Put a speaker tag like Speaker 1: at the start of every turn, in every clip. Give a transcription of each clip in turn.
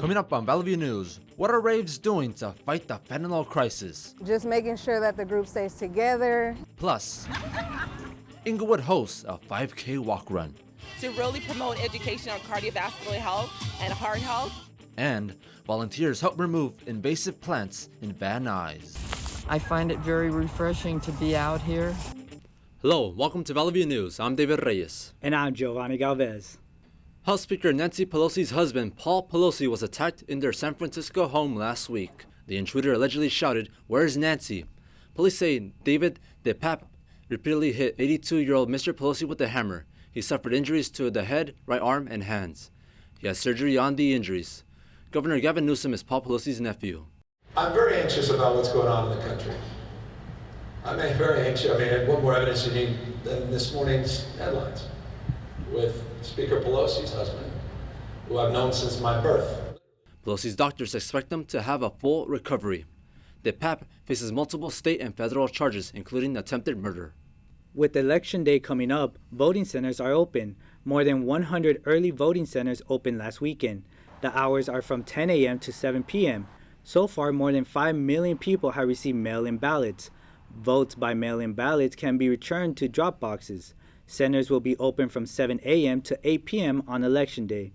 Speaker 1: Coming up on Valley View News, what are raves doing to fight the fentanyl crisis?
Speaker 2: Just making sure that the group stays together.
Speaker 1: Plus, Inglewood hosts a 5K walk run.
Speaker 3: To really promote education on cardiovascular health and heart health.
Speaker 1: And volunteers help remove invasive plants in Van Nuys.
Speaker 4: I find it very refreshing to be out here.
Speaker 1: Hello, welcome to Valley View News. I'm David Reyes.
Speaker 5: And I'm Giovanni Galvez.
Speaker 1: House Speaker Nancy Pelosi's husband, Paul Pelosi, was attacked in their San Francisco home last week. The intruder allegedly shouted, "Where's Nancy?" Police say David DePape repeatedly hit 82-year-old Mr. Pelosi with a hammer. He suffered injuries to the head, right arm, and hands. He has surgery on the injuries. Governor Gavin Newsom is Paul Pelosi's nephew.
Speaker 6: I'm very anxious about what's going on in the country. I'm very anxious. What more evidence do you need than this morning's headlines with Speaker Pelosi's husband, who I've known since my birth.
Speaker 1: Pelosi's doctors expect him to have a full recovery. DePape faces multiple state and federal charges, including attempted murder.
Speaker 5: With Election Day coming up, voting centers are open. More than 100 early voting centers opened last weekend. The hours are from 10 a.m. to 7 p.m. So far, more than 5 million people have received mail-in ballots. Votes by mail-in ballots can be returned to drop boxes. Centers will be open from 7 a.m. to 8 p.m. on Election Day.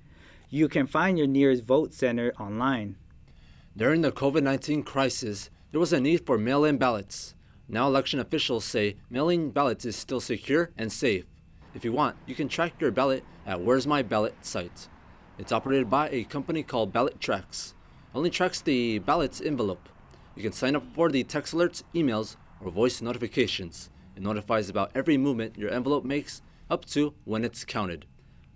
Speaker 5: You can find your nearest vote center online.
Speaker 1: During the COVID-19 crisis, there was a need for mail-in ballots. Now election officials say mail-in ballots is still secure and safe. If you want, you can track your ballot at Where's My Ballot site. It's operated by a company called Ballot Tracks. It only tracks the ballot's envelope. You can sign up for the text alerts, emails, or voice notifications. It notifies about every movement your envelope makes up to when it's counted.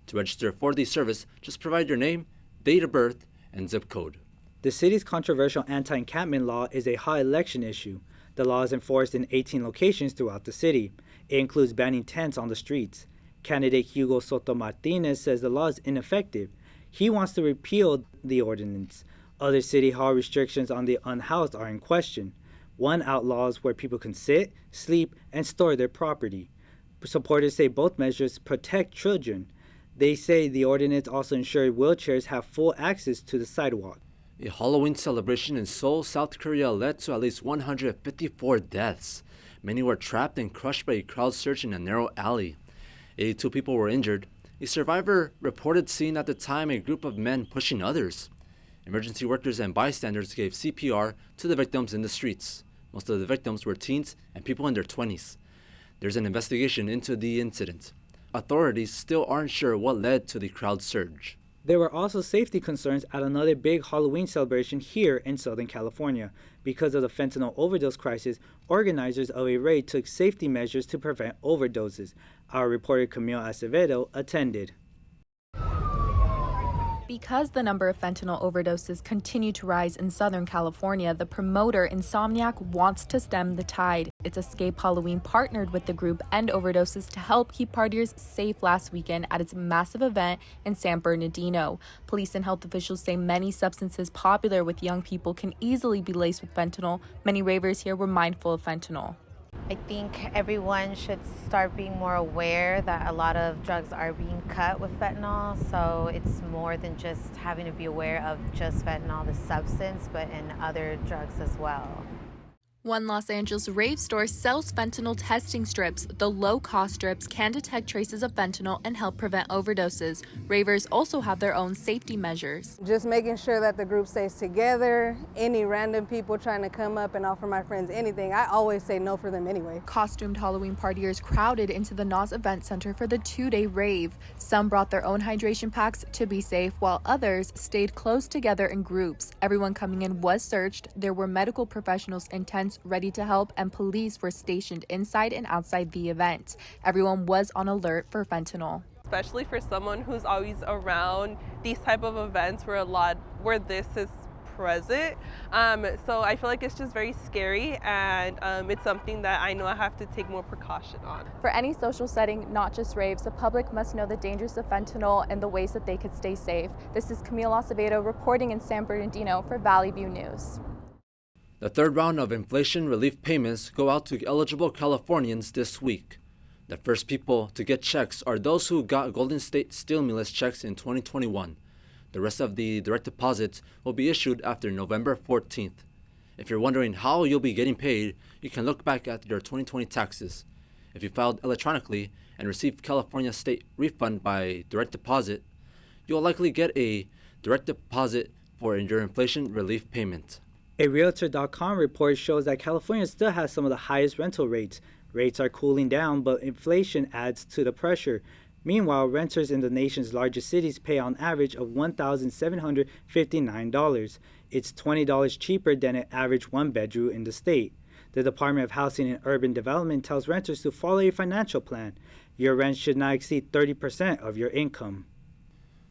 Speaker 1: To register for the service, just provide your name, date of birth, and zip code.
Speaker 5: The city's controversial anti-encampment law is a hot election issue. The law is enforced in 18 locations throughout the city. It includes banning tents on the streets. Candidate Hugo Soto Martinez says the law is ineffective. He wants to repeal the ordinance. Other city hall restrictions on the unhoused are in question. One outlaws where people can sit, sleep, and store their property. Supporters say both measures protect children. They say the ordinance also ensures wheelchairs have full access to the sidewalk.
Speaker 1: A Halloween celebration in Seoul, South Korea led to at least 154 deaths. Many were trapped and crushed by a crowd surge in a narrow alley. 82 people were injured. A survivor reported seeing at the time a group of men pushing others. Emergency workers and bystanders gave CPR to the victims in the streets. Most of the victims were teens and people in their 20s. There's an investigation into the incident. Authorities still aren't sure what led to the crowd surge.
Speaker 5: There were also safety concerns at another big Halloween celebration here in Southern California. Because of the fentanyl overdose crisis, organizers of a raid took safety measures to prevent overdoses. Our reporter Camille Acevedo attended.
Speaker 7: Because the number of fentanyl overdoses continue to rise in Southern California, the promoter Insomniac wants to stem the tide. Its Escape Halloween partnered with the group End Overdoses to help keep partiers safe last weekend at its massive event in San Bernardino. Police and health officials say many substances popular with young people can easily be laced with fentanyl. Many ravers here were mindful of fentanyl.
Speaker 8: I think everyone should start being more aware that a lot of drugs are being cut with fentanyl, so it's more than just having to be aware of just fentanyl, the substance, but in other drugs as well.
Speaker 7: One Los Angeles rave store sells fentanyl testing strips. The low-cost strips can detect traces of fentanyl and help prevent overdoses. Ravers also have their own safety measures.
Speaker 2: Just making sure that the group stays together. Any random people trying to come up and offer my friends anything, I always say no for them anyway.
Speaker 7: Costumed Halloween partiers crowded into the NOS Event Center for the two-day rave. Some brought their own hydration packs to be safe, while others stayed close together in groups. Everyone coming in was searched. There were medical professionals in tents ready to help, and police were stationed inside and outside the event. Everyone was on alert for fentanyl.
Speaker 3: Especially for someone who's always around these type of events where this is present. So I feel like it's just very scary, and it's something that I know I have to take more precaution on.
Speaker 7: For any social setting, not just raves, the public must know the dangers of fentanyl and the ways that they could stay safe. This is Camille Acevedo reporting in San Bernardino for Valley View News.
Speaker 1: The third round of inflation relief payments go out to eligible Californians this week. The first people to get checks are those who got Golden State stimulus checks in 2021. The rest of the direct deposits will be issued after November 14th. If you're wondering how you'll be getting paid, you can look back at your 2020 taxes. If you filed electronically and received California state refund by direct deposit, you'll likely get a direct deposit for your inflation relief payment.
Speaker 5: A Realtor.com report shows that California still has some of the highest rental rates. Rates are cooling down, but inflation adds to the pressure. Meanwhile, renters in the nation's largest cities pay on average of $1,759. It's $20 cheaper than an average one-bedroom in the state. The Department of Housing and Urban Development tells renters to follow a financial plan. Your rent should not exceed 30% of your income.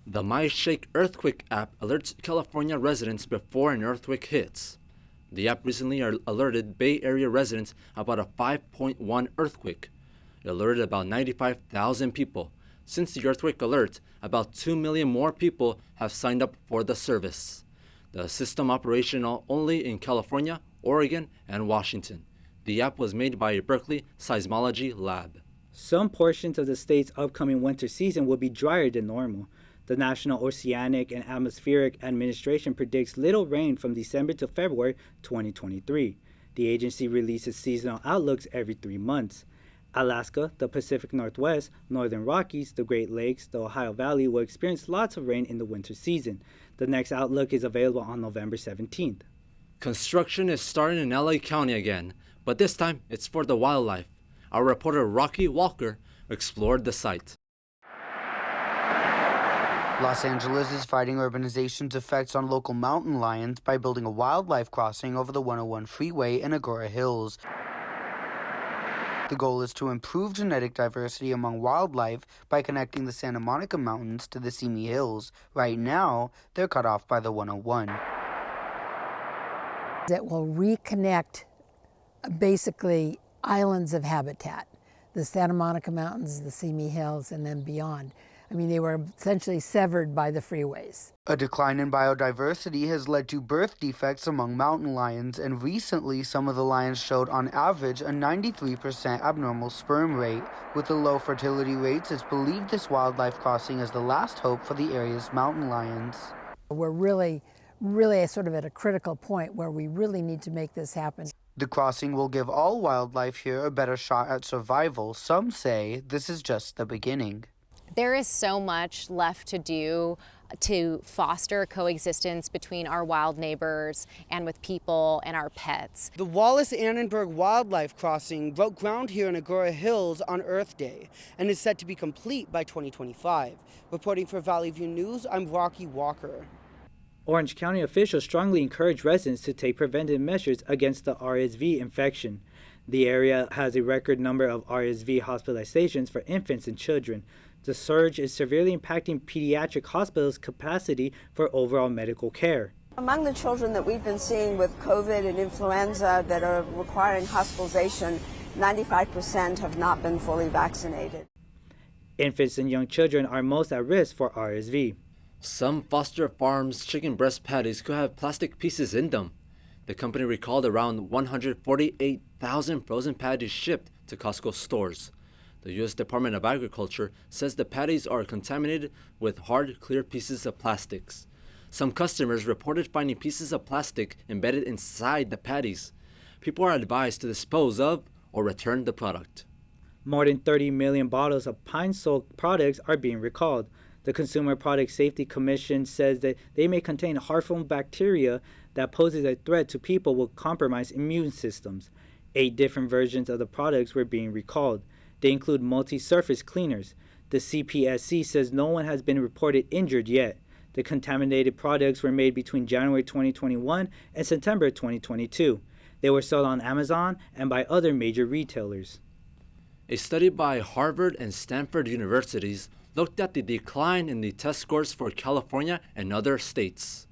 Speaker 1: The My Shake earthquake app alerts California residents before an earthquake hits. The app recently alerted Bay Area residents about a 5.1 earthquake. It alerted about 95,000 people. Since the earthquake alert, about 2 million more people have signed up for the service. The system operational only in California, Oregon, and Washington. The app was made by a Berkeley seismology lab.
Speaker 5: Some portions of the state's upcoming winter season will be drier than normal. The National Oceanic and Atmospheric Administration predicts little rain from December to February 2023. The agency releases seasonal outlooks every 3 months. Alaska, the Pacific Northwest, Northern Rockies, the Great Lakes, the Ohio Valley will experience lots of rain in the winter season. The next outlook is available on November 17th.
Speaker 1: Construction is starting in LA County again, but this time it's for the wildlife. Our reporter Rocky Walker explored the site.
Speaker 9: Los Angeles is fighting urbanization's effects on local mountain lions by building a wildlife crossing over the 101 freeway in Agoura Hills. The goal is to improve genetic diversity among wildlife by connecting the Santa Monica Mountains to the Simi Hills. Right now, they're cut off by the 101.
Speaker 10: It will reconnect basically islands of habitat, the Santa Monica Mountains, the Simi Hills, and then beyond. I mean, they were essentially severed by the freeways.
Speaker 9: A decline in biodiversity has led to birth defects among mountain lions, and recently some of the lions showed on average a 93% abnormal sperm rate. With the low fertility rates, it's believed this wildlife crossing is the last hope for the area's mountain lions.
Speaker 10: We're really sort of at a critical point where we really need to make this happen.
Speaker 9: The crossing will give all wildlife here a better shot at survival. Some say this is just the beginning.
Speaker 11: There is so much left to do to foster coexistence between our wild neighbors and with people and our pets.
Speaker 9: The Wallace-Annenberg Wildlife Crossing broke ground here in Agoura Hills on Earth Day and is set to be complete by 2025. Reporting for Valley View News, I'm Rocky Walker.
Speaker 5: Orange County officials strongly encourage residents to take preventive measures against the RSV infection. The area has a record number of RSV hospitalizations for infants and children. The surge is severely impacting pediatric hospitals' capacity for overall medical care.
Speaker 12: Among the children that we've been seeing with COVID and influenza that are requiring hospitalization, 95% have not been fully vaccinated.
Speaker 5: Infants and young children are most at risk for RSV.
Speaker 1: Some Foster Farms chicken breast patties could have plastic pieces in them. The company recalled around 148,000 frozen patties shipped to Costco stores. The U.S. Department of Agriculture says the patties are contaminated with hard, clear pieces of plastics. Some customers reported finding pieces of plastic embedded inside the patties. People are advised to dispose of or return the product.
Speaker 5: More than 30 million bottles of Pine-Sol products are being recalled. The Consumer Product Safety Commission says that they may contain harmful bacteria that poses a threat to people with compromised immune systems. 8 different versions of the products were being recalled. They include multi-surface cleaners. The CPSC says no one has been reported injured yet. The contaminated products were made between January 2021 and September 2022. They were sold on Amazon and by other major retailers.
Speaker 1: A study by Harvard and Stanford universities looked at the decline in the test scores for California and other states.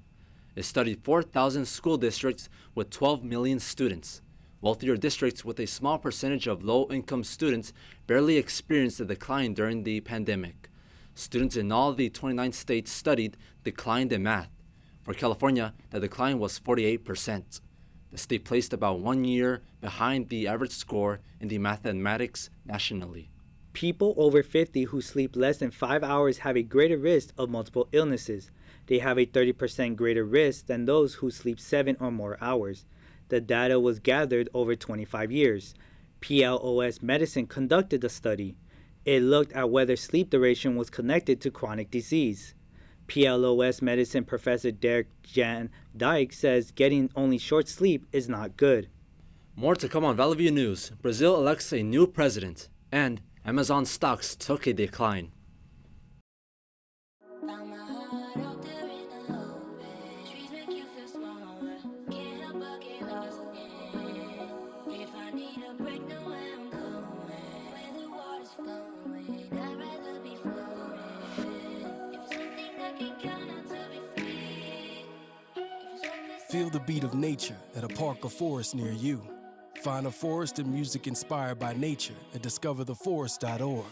Speaker 1: It studied 4,000 school districts with 12 million students. Wealthier districts with a small percentage of low-income students barely experienced a decline during the pandemic. Students in all the 29 states studied declined in math. For California, the decline was 48%. The state placed about 1 year behind the average score in the mathematics nationally.
Speaker 5: People over 50 who sleep less than 5 hours have a greater risk of multiple illnesses. They have a 30% greater risk than those who sleep 7 or more hours. The data was gathered over 25 years. PLOS Medicine conducted the study. It looked at whether sleep duration was connected to chronic disease. PLOS Medicine Professor Derek Jan Dyke says getting only short sleep is not good.
Speaker 1: More to come on Valley View News. Brazil elects a new president, and Amazon stocks took a decline.
Speaker 13: Feel the beat of nature at a park or forest near you. Find a forest and music inspired by nature at discovertheforest.org.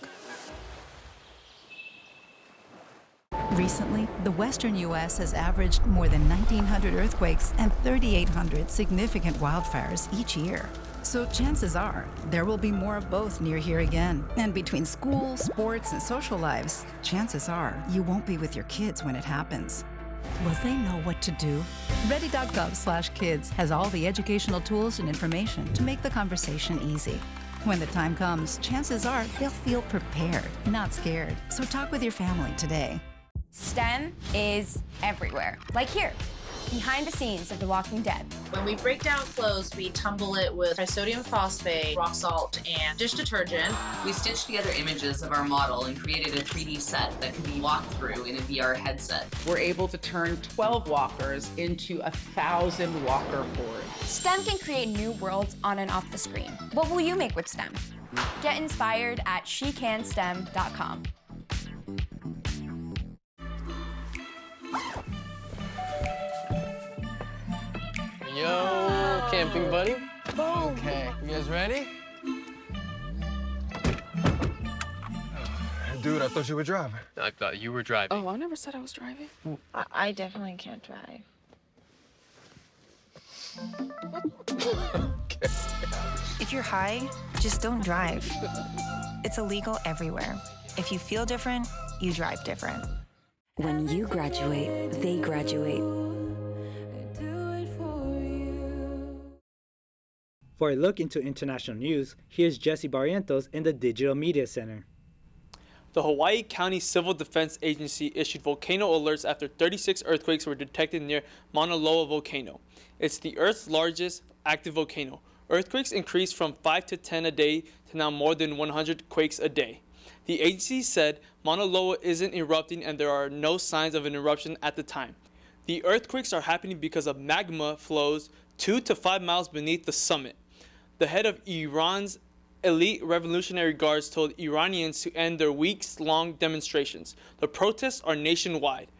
Speaker 14: Recently, the western U.S. has averaged more than 1,900 earthquakes and 3,800 significant wildfires each year. So chances are there will be more of both near here again. And between school, sports, and social lives, chances are you won't be with your kids when it happens. Will they know what to do? Ready.gov/kids has all the educational tools and information to make the conversation easy. When the time comes, chances are they'll feel prepared, not scared. So talk with your family today.
Speaker 15: STEM is everywhere, like here, behind the scenes of The Walking Dead.
Speaker 16: When we break down clothes, we tumble it with trisodium phosphate, rock salt, and dish detergent.
Speaker 17: We stitched together images of our model and created a 3D set that can be walked through in a VR headset.
Speaker 18: We're able to turn 12 walkers into 1,000 walker boards.
Speaker 15: STEM can create new worlds on and off the screen. What will you make with STEM? Get inspired at SheCanSTEM.com.
Speaker 19: Yo, camping buddy. Okay, you guys ready?
Speaker 20: Dude, I thought you were driving.
Speaker 19: I thought you were driving.
Speaker 21: Oh, I never said I was driving.
Speaker 22: I definitely can't drive.
Speaker 20: Okay.
Speaker 23: If you're high, just don't drive. It's illegal everywhere. If you feel different, you drive different.
Speaker 24: When you graduate, they graduate.
Speaker 5: For a look into international news, here's Jesse Barrientos in the Digital Media Center.
Speaker 25: The Hawaii County Civil Defense Agency issued volcano alerts after 36 earthquakes were detected near Mauna Loa volcano. It's the Earth's largest active volcano. Earthquakes increased from 5 to 10 a day to now more than 100 quakes a day. The agency said Mauna Loa isn't erupting and there are no signs of an eruption at the time. The earthquakes are happening because of magma flows 2 to 5 miles beneath the summit. The head of Iran's elite revolutionary guards told Iranians to end their weeks-long demonstrations. The protests are nationwide.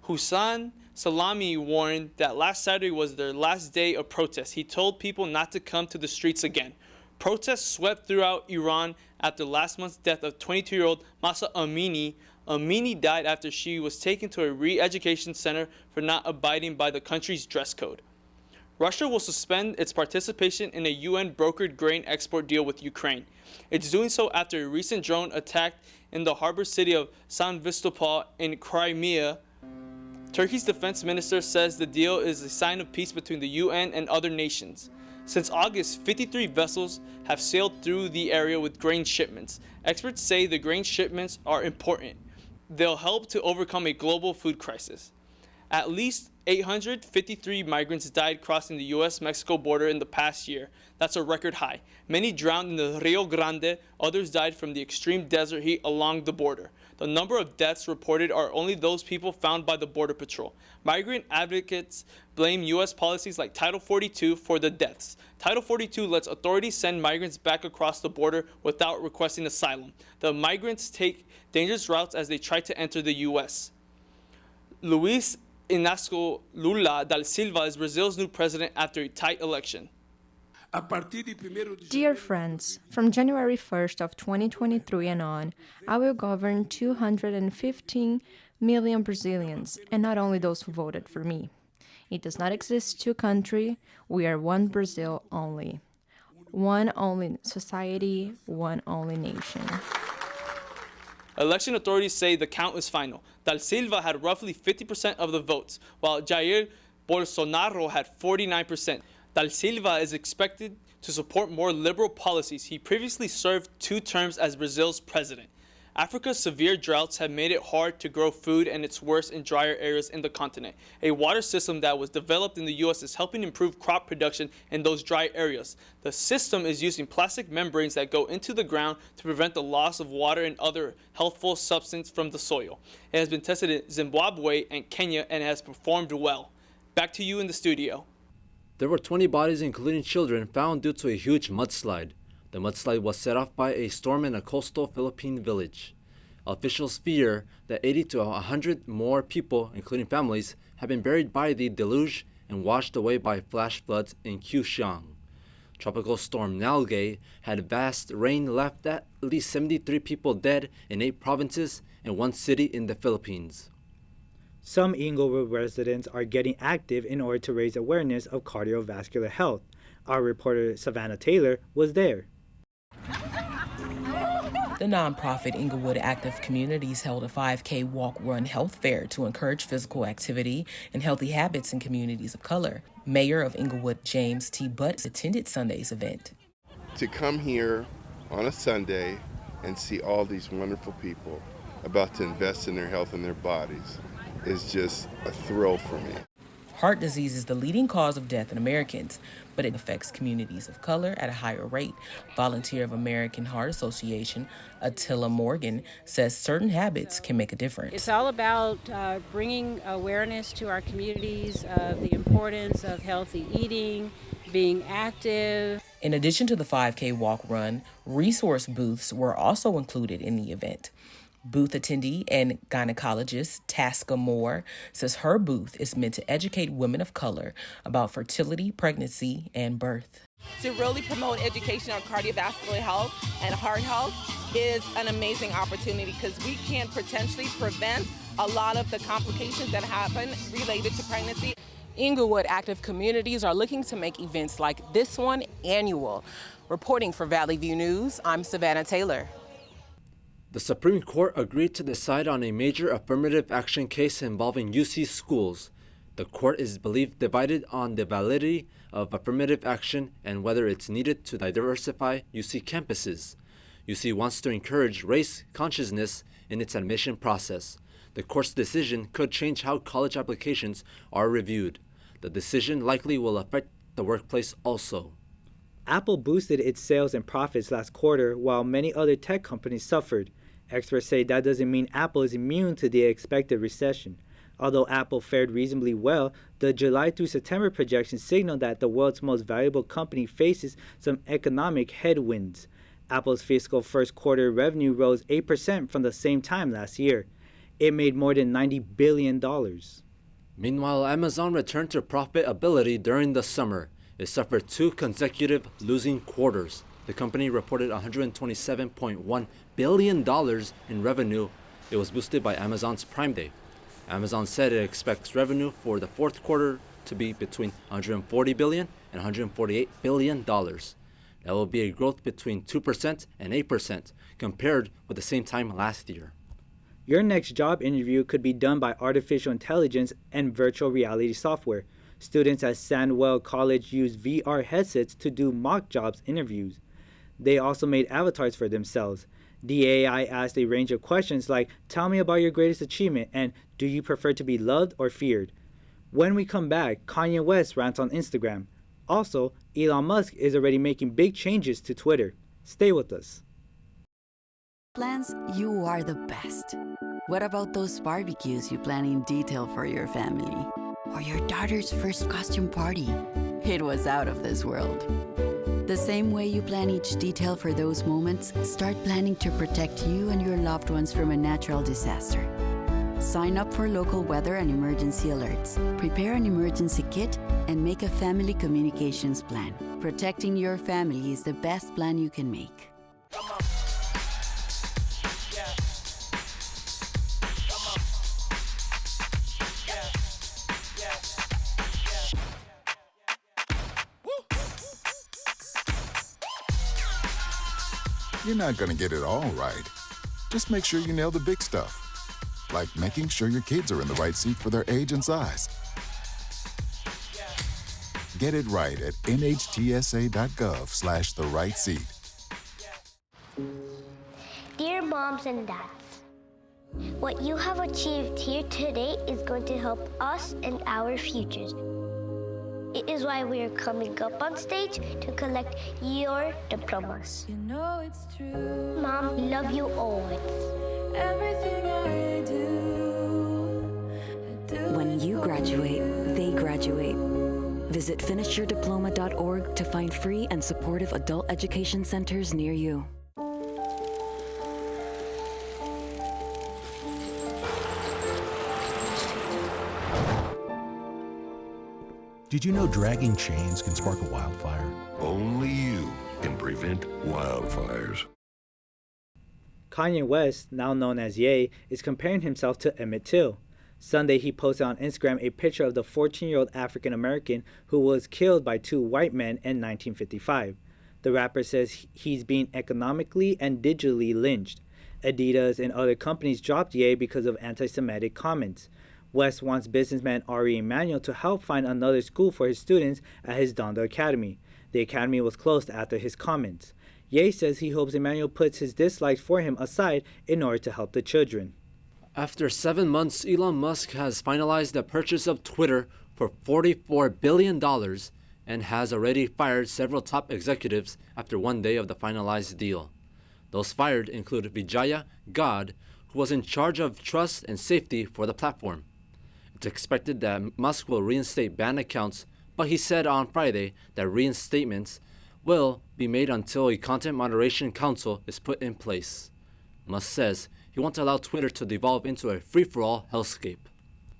Speaker 25: Hussein Salami warned that last Saturday was their last day of protest. He told people not to come to the streets again. Protests swept throughout Iran after last month's death of 22-year-old Mahsa Amini. Amini died after she was taken to a re-education center for not abiding by the country's dress code. Russia will suspend its participation in a UN-brokered grain export deal with Ukraine. It's doing so after a recent drone attack in the harbor city of Sevastopol in Crimea. Turkey's defense minister says the deal is a sign of peace between the UN and other nations. Since August, 53 vessels have sailed through the area with grain shipments. Experts say the grain shipments are important. They'll help to overcome a global food crisis. At least 853 migrants died crossing the U.S.-Mexico border in the past year. That's a record high. Many drowned in the Rio Grande. Others died from the extreme desert heat along the border. The number of deaths reported are only those people found by the Border Patrol. Migrant advocates blame U.S. policies like Title 42 for the deaths. Title 42 lets authorities send migrants back across the border without requesting asylum. The migrants take dangerous routes as they try to enter the U.S. Luis Inácio Lula da Silva is Brazil's new president after a tight election.
Speaker 26: Dear friends, from January 1st of 2023 and on, I will govern 215 million Brazilians, and not only those who voted for me. It does not exist two countries, we are one Brazil only. One only society, one only nation.
Speaker 25: Election authorities say the count is final. Da Silva had roughly 50% of the votes, while Jair Bolsonaro had 49%. Da Silva is expected to support more liberal policies. He previously served 2 terms as Brazil's president. Africa's severe droughts have made it hard to grow food, and it's worse in drier areas in the continent. A water system that was developed in the U.S. is helping improve crop production in those dry areas. The system is using plastic membranes that go into the ground to prevent the loss of water and other healthful substances from the soil. It has been tested in Zimbabwe and Kenya and has performed well. Back to you in the studio.
Speaker 1: There were 20 bodies, including children, found due to a huge mudslide. The mudslide was set off by a storm in a coastal Philippine village. Officials fear that 80 to 100 more people, including families, have been buried by the deluge and washed away by flash floods in Quezon. Tropical storm Nalgae had vast rain, left at least 73 people dead in 8 provinces and 1 city in the Philippines.
Speaker 5: Some Inglewood residents are getting active in order to raise awareness of cardiovascular health. Our reporter Savanah Taylor was there.
Speaker 2: The nonprofit Inglewood Active Communities held a 5K walk-run health fair to encourage physical activity and healthy habits in communities of color. Mayor of Inglewood, James T. Butt, attended Sunday's event.
Speaker 4: To come here on a Sunday and see all these wonderful people about to invest in their health and their bodies is just a thrill for me.
Speaker 2: Heart disease is the leading cause of death in Americans, but it affects communities of color at a higher rate. Volunteer of American Heart Association, Attila Morgan, says certain habits can make a difference.
Speaker 6: It's all about bringing awareness to our communities of the importance of healthy eating, being active.
Speaker 2: In addition to the 5K walk run, resource booths were also included in the event. Booth attendee and gynecologist Tasca Moore says her booth is meant to educate women of color about fertility, pregnancy, and birth.
Speaker 8: To really promote education on cardiovascular health and heart health is an amazing opportunity because we can potentially prevent a lot of the complications that happen related to pregnancy. Inglewood Active Communities are looking to make events like this one annual. Reporting for Valley View News, I'm Savanah Taylor.
Speaker 1: The Supreme Court agreed to decide on a major affirmative action case involving UC schools. The court is believed divided on the validity of affirmative action and whether it's needed to diversify UC campuses. UC wants to encourage race consciousness in its admission process. The court's decision could change how college applications are reviewed. The decision likely will affect the workplace also.
Speaker 5: Apple boosted its sales and profits last quarter while many other tech companies suffered. Experts say that doesn't mean Apple is immune to the expected recession. Although Apple fared reasonably well, the July through September projections signal that the world's most valuable company faces some economic headwinds. Apple's fiscal first quarter revenue rose 8% from the same time last year. It made more than $90 billion.
Speaker 1: Meanwhile, Amazon returned to profitability during the summer. It suffered 2 consecutive losing quarters. The company reported $127.1 billion in revenue. It was boosted by Amazon's Prime Day. Amazon said it expects revenue for the fourth quarter to be between $140 billion and $148 billion. That will be a growth between 2% and 8% compared with the same time last year.
Speaker 5: Your next job interview could be done by artificial intelligence and virtual reality software. Students at Sandwell College use VR headsets to do mock jobs interviews. They also made avatars for themselves. The AI asked a range of questions like, tell me about your greatest achievement, and do you prefer to be loved or feared? When we come back, Kanye West rants on Instagram. Also, Elon Musk is already making big changes to Twitter. Stay with us.
Speaker 20: Plans, you are the best. What about those barbecues you plan in detail for your family? Or your daughter's first costume party? It was out of this world. The same way you plan each detail for those moments, start planning to protect you and your loved ones from a natural disaster. Sign up for local weather and emergency alerts. Prepare an emergency kit and make a family communications plan. Protecting your family is the best plan you can make.
Speaker 21: You're not going to get it all right. Just make sure you nail the big stuff.
Speaker 3: like making sure your kids are in the right seat for their age and size. Get it right at nhtsa.gov/the right seat.
Speaker 7: Dear moms and dads, what you have achieved here today is going to help us and our futures. It is why we are coming up on stage to collect your diplomas.
Speaker 9: You know it's true.
Speaker 7: Mom, we love you always.
Speaker 9: Everything I do.
Speaker 24: When you graduate, they graduate. Visit finishyourdiploma.org to find free and supportive adult education centers near you.
Speaker 10: Did you know dragging chains can spark a wildfire?
Speaker 11: Only you can prevent wildfires.
Speaker 5: Kanye West, now known as Ye, is comparing himself to Emmett Till. Sunday, he posted on Instagram a picture of the 14-year-old African American who was killed by two white men in 1955. The rapper says he's being economically and digitally lynched. Adidas and other companies dropped Ye because of anti-Semitic comments. West wants businessman Ari Emanuel to help find another school for his students at his Donda Academy. The academy was closed after his comments. Ye says he hopes Emanuel puts his dislikes for him aside in order to help the children.
Speaker 1: After 7 months, Elon Musk has finalized the purchase of Twitter for $44 billion and has already fired several top executives after 1 day of the finalized deal. Those fired include Vijaya God, who was in charge of trust and safety for the platform. It's expected that Musk will reinstate banned accounts, but he said on Friday that reinstatements will be made until a content moderation council is put in place. Musk says he won't allow Twitter to devolve into a free-for-all hellscape.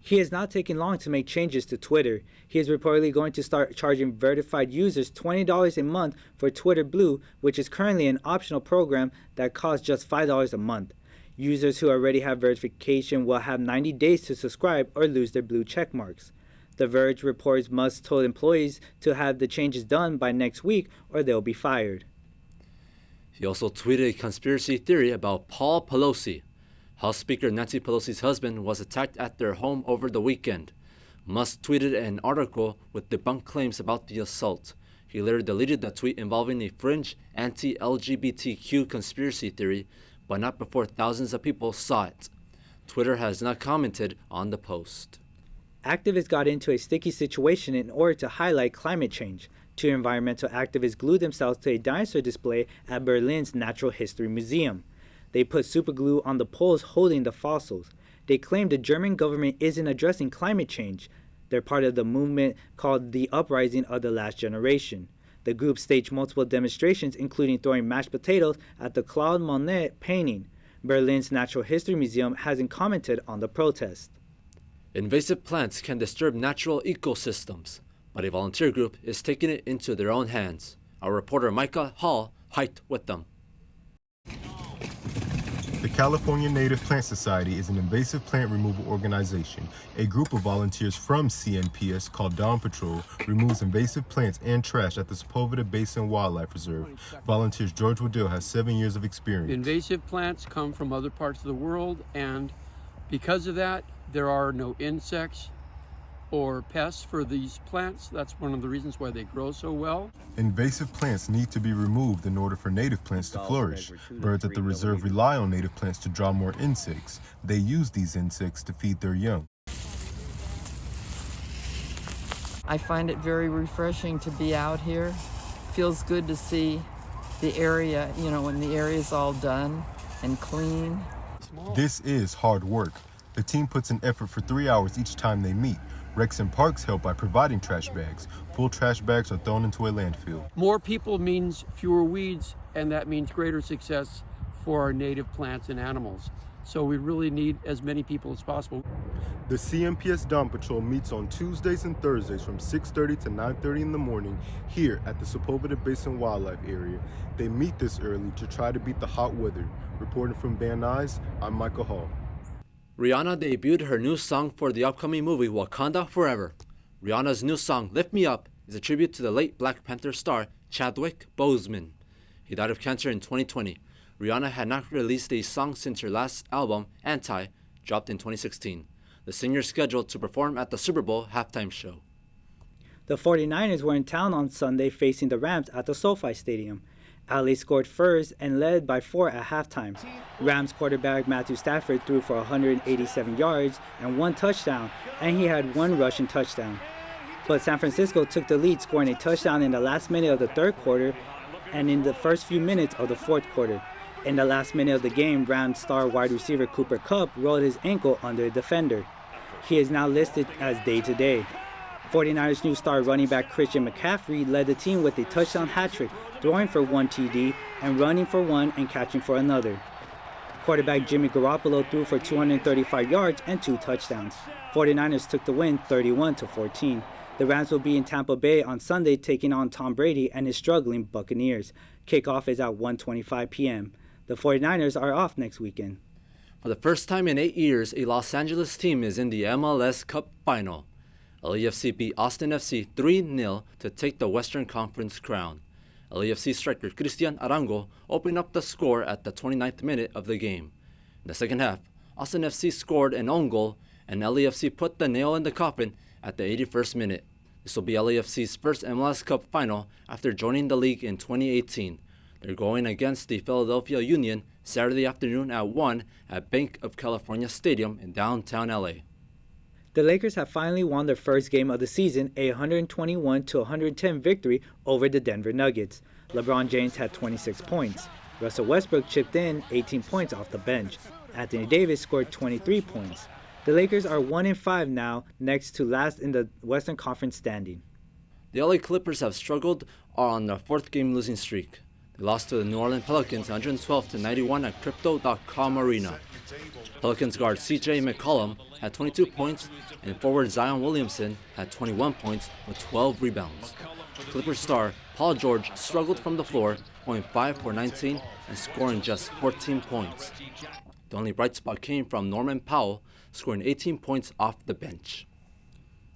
Speaker 5: He is not taking long to make changes to Twitter. He is reportedly going to start charging verified users $20 a month for Twitter Blue, which is currently an optional program that costs just $5 a month. Users who already have verification will have 90 days to subscribe or lose their blue check marks. The Verge reports Musk told employees to have the changes done by next week or they'll be fired.
Speaker 1: He also tweeted a conspiracy theory about Paul Pelosi. House Speaker Nancy Pelosi's husband was attacked at their home over the weekend. Musk tweeted an article with debunked claims about the assault. He later deleted the tweet involving a fringe anti-LGBTQ conspiracy theory, but not before thousands of people saw it. Twitter has not commented on the post.
Speaker 5: Activists got into a sticky situation in order to highlight climate change. Two environmental activists glued themselves to a dinosaur display at Berlin's Natural History Museum. They put superglue on the poles holding the fossils. They claim the German government isn't addressing climate change. They're part of the movement called the Uprising of the Last Generation. The group staged multiple demonstrations, including throwing mashed potatoes at the Claude Monet painting. Berlin's Natural History Museum hasn't commented on the protest.
Speaker 1: Invasive plants can disturb natural ecosystems, but a volunteer group is taking it into their own hands. Our reporter Micah Hall hiked with them.
Speaker 21: The California Native Plant Society is an invasive plant removal organization. A group of volunteers from CNPS called Dawn Patrol removes invasive plants and trash at the Sepulveda Basin Wildlife Reserve. Volunteers George Waddell has 7 years of experience.
Speaker 27: Invasive plants come from other parts of the world, and because of that, there are no insects or pests for these plants. That's one of the reasons why they grow so well.
Speaker 21: Invasive plants need to be removed in order for native plants to flourish. Birds at the reserve rely on native plants to draw more insects. They use these insects to feed their young.
Speaker 28: I find it very refreshing to be out here. Feels good to see the area, when the area's all done and clean.
Speaker 21: This is hard work. The team puts in effort for 3 hours each time they meet. Recs and parks help by providing trash bags. Full trash bags are thrown into a landfill.
Speaker 27: More people means fewer weeds, and that means greater success for our native plants and animals. So we really need as many people as possible.
Speaker 21: The CNPS Dawn Patrol meets on Tuesdays and Thursdays from 6:30 to 9:30 in the morning here at the Sepulveda Basin Wildlife Area. They meet this early to try to beat the hot weather. Reporting from Van Nuys, I'm Michael Hall.
Speaker 1: Rihanna debuted her new song for the upcoming movie Wakanda Forever. Rihanna's new song, Lift Me Up, is a tribute to the late Black Panther star Chadwick Boseman. He died of cancer in 2020. Rihanna had not released a song since her last album, Anti, dropped in 2016. The singer is scheduled to perform at the Super Bowl halftime show.
Speaker 5: The 49ers were in town on Sunday facing the Rams at the SoFi Stadium. LA scored first and led by 4 at halftime. Rams quarterback Matthew Stafford threw for 187 yards and 1 touchdown, and he had 1 rushing touchdown. But San Francisco took the lead, scoring a touchdown in the last minute of the third quarter and in the first few minutes of the fourth quarter. In the last minute of the game, Rams star wide receiver Cooper Kupp rolled his ankle under a defender. He is now listed as day-to-day. 49ers new star running back Christian McCaffrey led the team with a touchdown hat-trick, throwing for 1 TD and running for 1 and catching for another. Quarterback Jimmy Garoppolo threw for 235 yards and 2 touchdowns. 49ers took the win 31-14. The Rams will be in Tampa Bay on Sunday taking on Tom Brady and his struggling Buccaneers. Kickoff is at 1:25 p.m. The 49ers are off next weekend.
Speaker 1: For the first time in 8 years, a Los Angeles team is in the MLS Cup final. LAFC beat Austin FC 3-0 to take the Western Conference crown. LAFC striker Cristian Arango opened up the score at the 29th minute of the game. In the second half, Austin FC scored an own goal, and LAFC put the nail in the coffin at the 81st minute. This will be LAFC's first MLS Cup final after joining the league in 2018. They're going against the Philadelphia Union Saturday afternoon at 1 at Bank of California Stadium in downtown LA.
Speaker 5: The Lakers have finally won their first game of the season, a 121-110 victory over the Denver Nuggets. LeBron James had 26 points. Russell Westbrook chipped in 18 points off the bench. Anthony Davis scored 23 points. The Lakers are 1-5 now, next to last in the Western Conference standing.
Speaker 1: The LA Clippers have struggled on their 4th game losing streak. They lost to the New Orleans Pelicans 112-91 at Crypto.com Arena. Pelicans guard CJ McCollum had 22 points, and forward Zion Williamson had 21 points with 12 rebounds. Clippers star Paul George struggled from the floor, going 5 for 19 and scoring just 14 points. The only bright spot came from Norman Powell, scoring 18 points off the bench.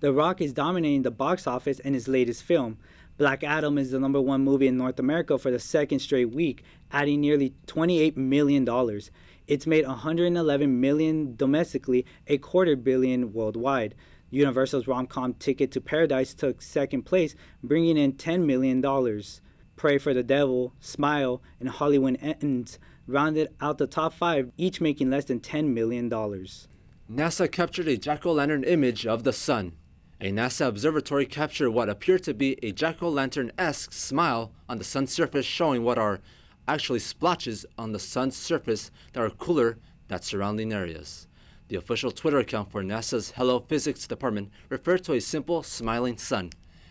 Speaker 5: The Rock is dominating the box office in his latest film. Black Adam is the #1 movie in North America for the 2nd straight week, adding nearly $28 million. It's made $111 million domestically, a $250 million worldwide. Universal's rom-com Ticket to Paradise took 2nd place, bringing in $10 million. Pray for the Devil, Smile, and Hollywood Ends rounded out the top 5, each making less than $10 million.
Speaker 1: NASA captured a jack-o'-lantern image of the sun. A NASA observatory captured what appeared to be a jack-o'-lantern-esque smile on the sun's surface, showing what are actually splotches on the sun's surface that are cooler than surrounding areas. The official Twitter account for NASA's Hello Physics Department referred to a simple, smiling sun.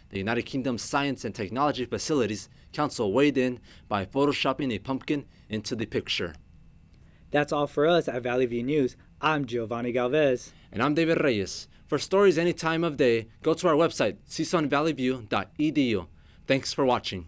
Speaker 1: The United Kingdom's Science and Technology Facilities Council weighed in by photoshopping a pumpkin into the picture.
Speaker 5: That's all for us at Valley View News. I'm Giovanni Galvez.
Speaker 1: And I'm David Reyes. For stories any time of day, go to our website, csunvalleyview.edu. Thanks for watching.